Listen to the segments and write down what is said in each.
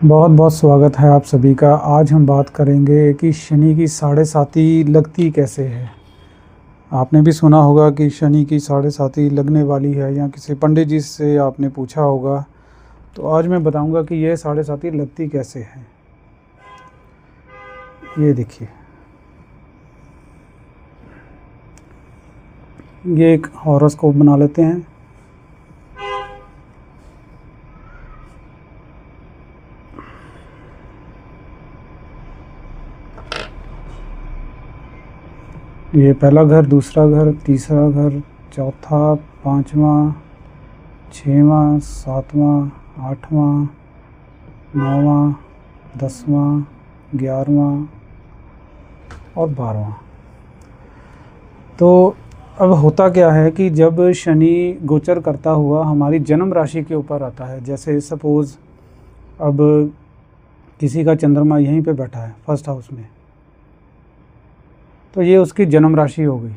बहुत बहुत स्वागत है आप सभी का। आज हम बात करेंगे कि शनि की साढ़े साती लगती कैसे है। आपने भी सुना होगा कि शनि की साढ़े साती लगने वाली है, या किसी पंडित जी से आपने पूछा होगा। तो आज मैं बताऊंगा कि यह साढ़े साती लगती कैसे है। ये देखिए, ये एक हॉरोस्कोप बना लेते हैं। ये पहला घर, दूसरा घर, तीसरा घर, चौथा, पाँचवा, छठवां, सातवां, आठवां, नौवां, 10वां, 11वां और 12वां। तो अब होता क्या है कि जब शनि गोचर करता हुआ हमारी जन्म राशि के ऊपर आता है, जैसे सपोज़ अब किसी का चंद्रमा यहीं पे बैठा है फर्स्ट हाउस में, तो ये उसकी जन्म राशि हो गई।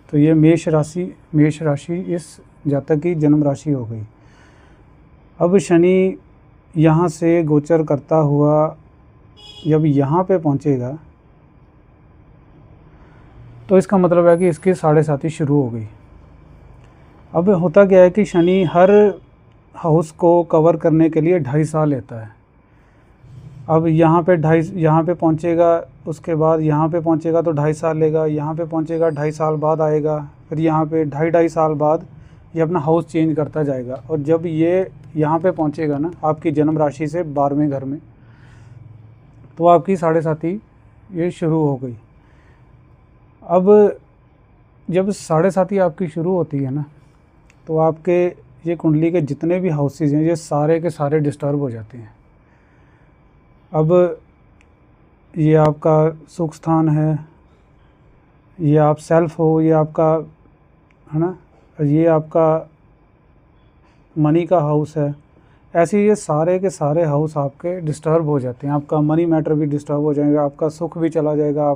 तो ये मेष राशि इस जातक की जन्म राशि हो गई। अब शनि यहाँ से गोचर करता हुआ जब यहाँ पे पहुँचेगा तो इसका मतलब है कि इसकी साढ़े साती शुरू हो गई। अब होता क्या है कि शनि हर हाउस को कवर करने के लिए 2.5 साल लेता है। अब यहाँ पे पहुँचेगा, उसके बाद यहाँ पे पहुँचेगा तो 2.5 साल लेगा, यहाँ पे पहुँचेगा 2.5 साल बाद आएगा, फिर यहाँ पे 2.5 साल बाद ये अपना हाउस चेंज करता जाएगा। और जब ये यहाँ पे पहुँचेगा ना आपकी जन्म राशि से 12वें घर में, तो आपकी साढ़े साती ये शुरू हो गई। अब जब साढ़े साती आपकी शुरू होती है ना, तो आपके ये कुंडली के जितने भी हाउसेज हैं ये सारे के सारे डिस्टर्ब हो जाते हैं। अब ये आपका सुख स्थान है, ये आप सेल्फ हो, ये आपका है ना, ये आपका मनी का हाउस है। ऐसे ये सारे के सारे हाउस आपके डिस्टर्ब हो जाते हैं। आपका मनी मैटर भी डिस्टर्ब हो जाएगा, आपका सुख भी चला जाएगा,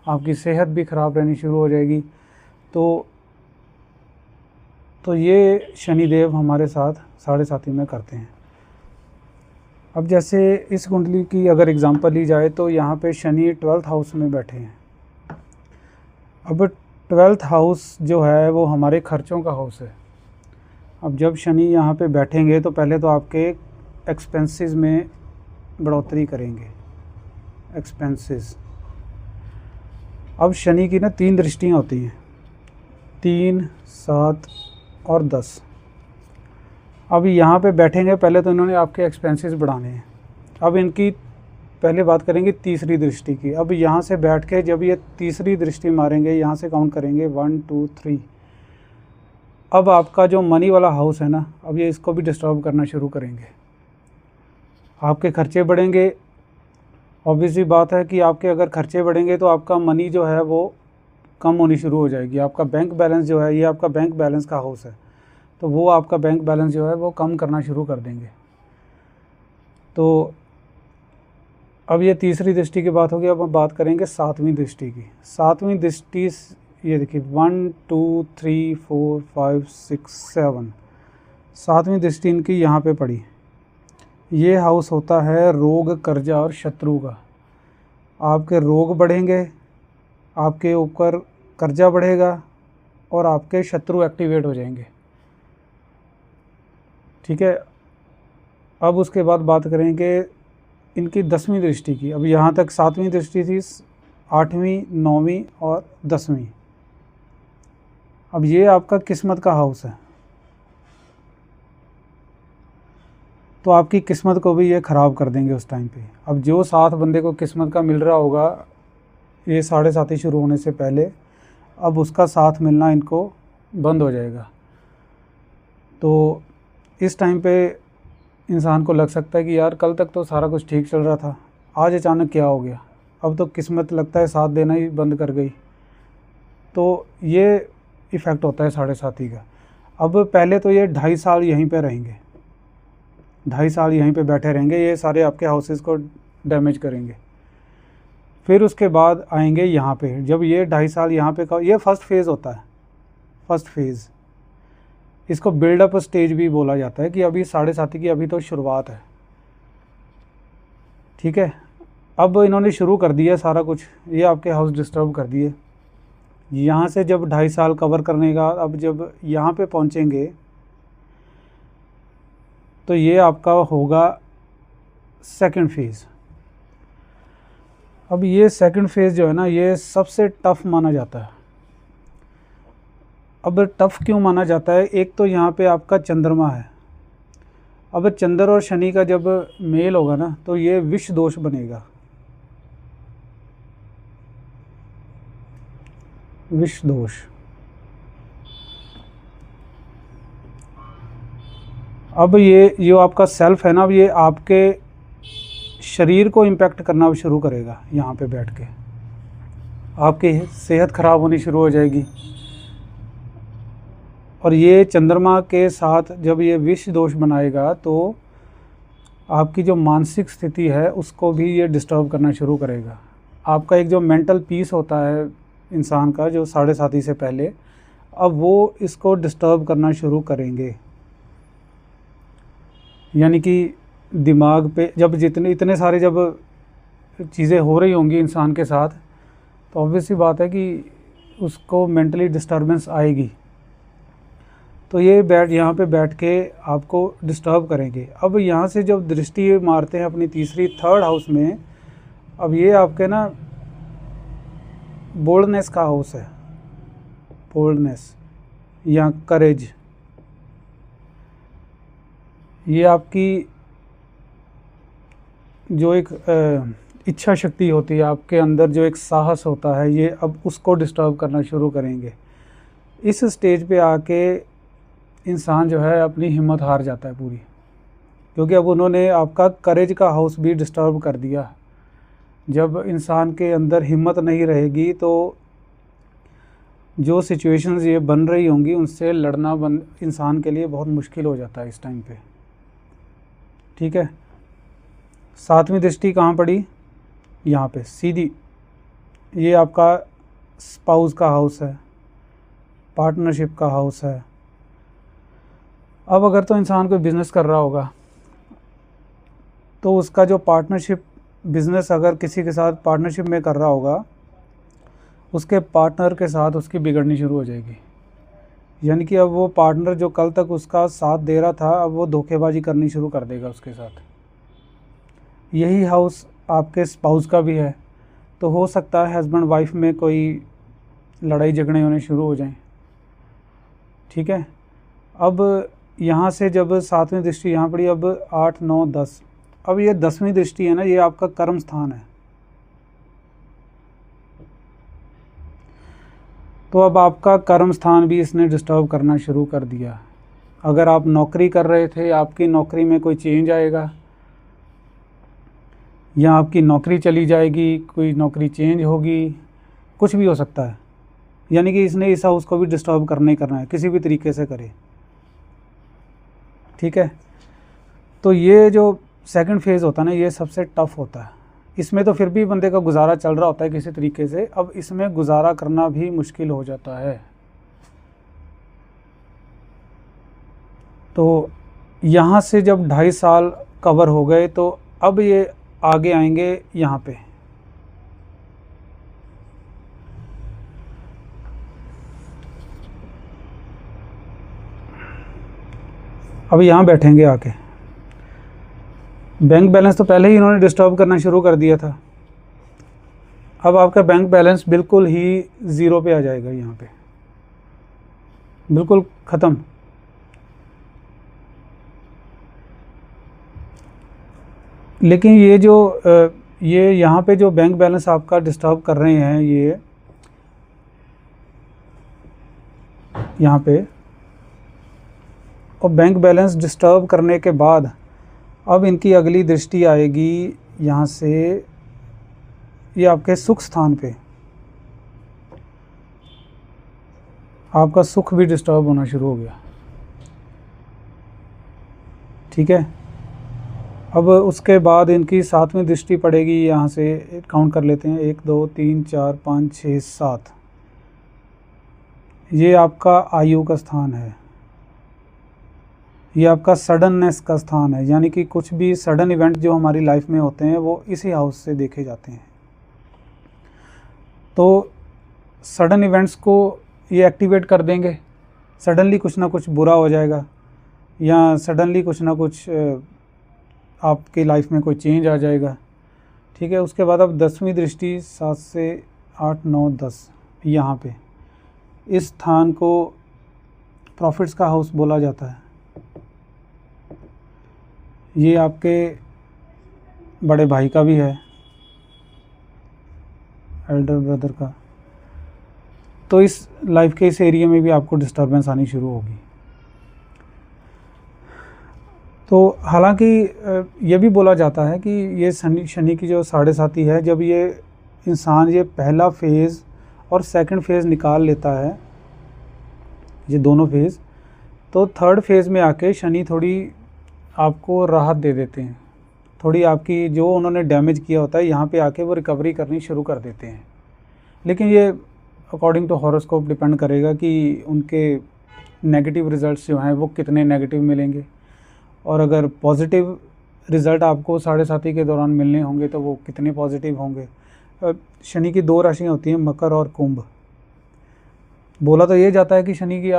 आपकी सेहत भी ख़राब रहनी शुरू हो जाएगी। तो ये शनिदेव हमारे साथ साढ़े साती में करते हैं। अब जैसे इस कुंडली की अगर एग्जांपल ली जाए तो यहाँ पे शनि 12th हाउस में बैठे हैं। अब 12th हाउस जो है वो हमारे खर्चों का हाउस है। अब जब शनि यहाँ पे बैठेंगे तो पहले तो आपके एक्सपेंसेस में बढ़ोतरी करेंगे, एक्सपेंसेस। अब शनि की ना 3 दृष्टियाँ होती हैं, 3, 7 और 10। अब यहाँ पे बैठेंगे, पहले तो इन्होंने आपके एक्सपेंसेस बढ़ाने हैं। अब इनकी पहले बात करेंगे तीसरी दृष्टि की। अब यहाँ से बैठ के जब ये तीसरी दृष्टि मारेंगे, यहाँ से काउंट करेंगे 1 2 3। अब आपका जो मनी वाला हाउस है ना, अब ये इसको भी डिस्टर्ब करना शुरू करेंगे। आपके खर्चे बढ़ेंगे। ऑब्वियस सी बात है कि आपके अगर खर्चे बढ़ेंगे तो आपका मनी जो है वो कम होनी शुरू हो जाएगी। आपका बैंक बैलेंस जो है, ये आपका बैंक बैलेंस का हाउस है, तो वो आपका बैंक बैलेंस जो है वो कम करना शुरू कर देंगे। तो अब ये तीसरी दृष्टि की बात होगी। अब हम बात करेंगे 7वीं दृष्टि की। 7वीं दृष्टि ये देखिए 1 2 3 4 5 6 7, 7वीं दृष्टि इनकी यहाँ पे पड़ी। ये हाउस होता है रोग, कर्जा और शत्रु का। आपके रोग बढ़ेंगे, आपके ऊपर कर्जा बढ़ेगा और आपके शत्रु एक्टिवेट हो जाएंगे। ठीक है। अब उसके बाद बात करेंगे इनकी 10वीं दृष्टि की। अब यहाँ तक 7वीं दृष्टि थी, 8वीं, 9वीं और 10वीं। अब ये आपका किस्मत का हाउस है, तो आपकी किस्मत को भी ये ख़राब कर देंगे उस टाइम पे। अब जो 7 बंदे को किस्मत का मिल रहा होगा ये साढ़े साती शुरू होने से पहले, अब उसका साथ मिलना इनको बंद हो जाएगा। तो इस टाइम पे इंसान को लग सकता है कि यार कल तक तो सारा कुछ ठीक चल रहा था, आज अचानक क्या हो गया, अब तो किस्मत लगता है साथ देना ही बंद कर गई। तो ये इफ़ेक्ट होता है साढ़े साती का। अब पहले तो ये 2.5 साल यहीं पे रहेंगे, 2.5 साल यहीं पे बैठे रहेंगे, ये सारे आपके हाउसेस को डैमेज करेंगे। फिर उसके बाद आएंगे यहाँ पे। जब ये 2.5 साल यहाँ पे का, ये फर्स्ट फेज़ होता है, फर्स्ट फेज़। इसको बिल्डअप स्टेज भी बोला जाता है कि अभी साढ़े साती की अभी तो शुरुआत है। ठीक है, अब इन्होंने शुरू कर दिया सारा कुछ, ये आपके हाउस डिस्टर्ब कर दिए। यहाँ से जब 2.5 साल कवर करने का, अब जब यहाँ पे पहुँचेंगे तो ये आपका होगा सेकंड फेज़। अब ये सेकंड फेज़ जो है ना, ये सबसे टफ़ माना जाता है। अब टफ़ क्यों माना जाता है? एक तो यहाँ पे आपका चंद्रमा है। अब चंद्र और शनि का जब मेल होगा ना, तो ये विष दोष बनेगा, विष दोष। अब ये जो आपका सेल्फ है ना, अब ये आपके शरीर को इम्पेक्ट करना शुरू करेगा। यहाँ पे बैठ के आपकी सेहत ख़राब होनी शुरू हो जाएगी। और ये चंद्रमा के साथ जब ये विष दोष बनाएगा तो आपकी जो मानसिक स्थिति है उसको भी ये डिस्टर्ब करना शुरू करेगा। आपका एक जो मेंटल पीस होता है इंसान का, जो 7.5 से पहले, अब वो इसको डिस्टर्ब करना शुरू करेंगे। यानी कि दिमाग पे जब इतने सारे जब चीज़ें हो रही होंगी इंसान के साथ, तो ऑब्वियस सी बात है कि उसको मेंटली डिस्टर्बेंस आएगी। तो ये यहाँ पे बैठ के आपको डिस्टर्ब करेंगे। अब यहाँ से जब दृष्टि मारते हैं अपनी तीसरी, थर्ड हाउस में, अब ये आपके ना बोल्डनेस का हाउस है, बोल्डनेस या करेज। ये आपकी जो एक इच्छा शक्ति होती है आपके अंदर, जो एक साहस होता है, ये अब उसको डिस्टर्ब करना शुरू करेंगे। इस स्टेज पे आके इंसान जो है अपनी हिम्मत हार जाता है पूरी, क्योंकि अब उन्होंने आपका करेज का हाउस भी डिस्टर्ब कर दिया। जब इंसान के अंदर हिम्मत नहीं रहेगी तो जो सिचुएशंस ये बन रही होंगी उनसे लड़ना इंसान के लिए बहुत मुश्किल हो जाता है इस टाइम पे। ठीक है, 7वीं दृष्टि कहाँ पड़ी? यहाँ पे सीधी। ये आपका स्पाउस का हाउस है, पार्टनरशिप का हाउस है। अब अगर तो इंसान कोई बिज़नेस कर रहा होगा तो उसका जो पार्टनरशिप बिज़नेस अगर किसी के साथ पार्टनरशिप में कर रहा होगा, उसके पार्टनर के साथ उसकी बिगड़नी शुरू हो जाएगी। यानी कि अब वो पार्टनर जो कल तक उसका साथ दे रहा था, अब वो धोखेबाजी करनी शुरू कर देगा उसके साथ। यही हाउस आपके स्पाउस का भी है, तो हो सकता है हस्बैंड वाइफ में कोई लड़ाई झगड़े होने शुरू हो जाएं। ठीक है, अब यहाँ से जब 7वीं दृष्टि यहाँ पड़ी, अब 8, 9, 10, अब ये 10वीं दृष्टि है ना, ये आपका कर्म स्थान है। तो अब आपका कर्म स्थान भी इसने डिस्टर्ब करना शुरू कर दिया। अगर आप नौकरी कर रहे थे, आपकी नौकरी में कोई चेंज आएगा, या आपकी नौकरी चली जाएगी, कोई नौकरी चेंज होगी, कुछ भी हो सकता है। यानी कि इसने इस हाउस को भी डिस्टर्ब करना है, किसी भी तरीके से करे। ठीक है, तो ये जो सेकंड फेज़ होता है ना, ये सबसे टफ़ होता है। इसमें तो फिर भी बंदे का गुजारा चल रहा होता है किसी तरीके से, अब इसमें गुजारा करना भी मुश्किल हो जाता है। तो यहाँ से जब 2.5 साल कवर हो गए तो अब ये आगे आएंगे यहाँ पे। अब यहाँ बैठेंगे आके। बैंक बैलेंस तो पहले ही इन्होंने डिस्टर्ब करना शुरू कर दिया था। अब आपका बैंक बैलेंस बिल्कुल ही ज़ीरो पे आ जाएगा, यहाँ पे बिल्कुल ख़त्म। लेकिन ये जो ये यहाँ पे जो बैंक बैलेंस आपका डिस्टर्ब कर रहे हैं, ये यहाँ पे, और बैंक बैलेंस डिस्टर्ब करने के बाद अब इनकी अगली दृष्टि आएगी यहाँ से, ये आपके सुख स्थान पे। आपका सुख भी डिस्टर्ब होना शुरू हो गया। ठीक है, अब उसके बाद इनकी 7वीं दृष्टि पड़ेगी यहाँ से, काउंट कर लेते हैं, 1, 2, 3, 4, 5, 6, 7। ये आपका आयु का स्थान है, ये आपका सडननेस का स्थान है, यानी कि कुछ भी सडन इवेंट जो हमारी लाइफ में होते हैं वो इसी हाउस से देखे जाते हैं। तो सडन इवेंट्स को ये एक्टिवेट कर देंगे, सडनली कुछ ना कुछ बुरा हो जाएगा या सडनली कुछ ना कुछ आपकी लाइफ में कोई चेंज आ जाएगा। ठीक है, उसके बाद अब 10वीं दृष्टि 7 से 8, 9, 10 यहाँ पे इस स्थान को प्रॉफिट्स का हाउस बोला जाता है। ये आपके बड़े भाई का भी है, एल्डर ब्रदर का। तो इस लाइफ के इस एरिया में भी आपको डिस्टर्बेंस आनी शुरू होगी। तो हालांकि ये भी बोला जाता है कि ये शनि की जो साढ़े साथी है, जब ये इंसान ये पहला फेज़ और सेकंड फेज़ निकाल लेता है, ये दोनों फेज़, तो थर्ड फेज़ में आके शनि थोड़ी आपको राहत दे देते हैं, थोड़ी आपकी जो उन्होंने डैमेज किया होता है यहाँ पे आके वो रिकवरी करनी शुरू कर देते हैं। लेकिन ये अकॉर्डिंग टू हॉरोस्कोप डिपेंड करेगा कि उनके नेगेटिव रिज़ल्ट्स जो हैं वो कितने नेगेटिव मिलेंगे, और अगर पॉजिटिव रिज़ल्ट आपको साढ़े साथी के दौरान मिलने होंगे तो वो कितने पॉजिटिव होंगे। शनि की 2 राशियाँ होती हैं, मकर और कुंभ। बोला तो ये जाता है कि शनि की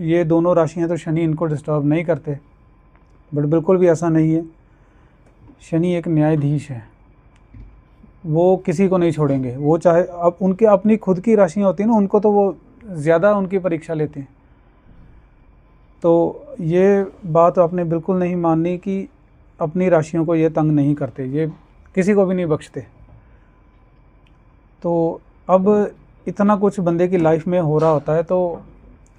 ये दोनों राशियाँ तो शनि इनको डिस्टर्ब नहीं करते, बट बिल्कुल भी ऐसा नहीं है। शनि एक न्यायाधीश है, वो किसी को नहीं छोड़ेंगे। वो चाहे अब उनके अपनी खुद की राशियाँ होती हैं ना, उनको तो वो ज़्यादा उनकी परीक्षा लेते हैं। तो ये बात आपने बिल्कुल नहीं माननी कि अपनी राशियों को ये तंग नहीं करते, ये किसी को भी नहीं बख्शते। तो अब इतना कुछ बंदे की लाइफ में हो रहा होता है, तो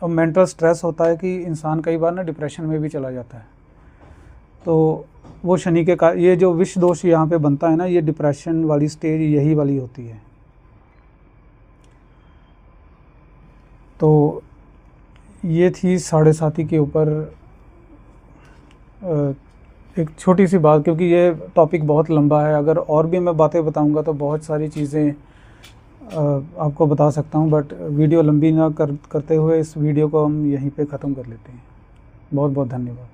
अब मेंटल स्ट्रेस होता है कि इंसान कई बार ना डिप्रेशन में भी चला जाता है। तो वो शनि के ये जो विष दोष यहाँ पे बनता है ना, ये डिप्रेशन वाली स्टेज यही वाली होती है। तो ये थी साढ़े साथी के ऊपर एक छोटी सी बात, क्योंकि ये टॉपिक बहुत लंबा है। अगर और भी मैं बातें बताऊंगा तो बहुत सारी चीज़ें आपको बता सकता हूं, बट वीडियो लंबी ना करते हुए इस वीडियो को हम यहीं पे ख़त्म कर लेते हैं। बहुत बहुत धन्यवाद।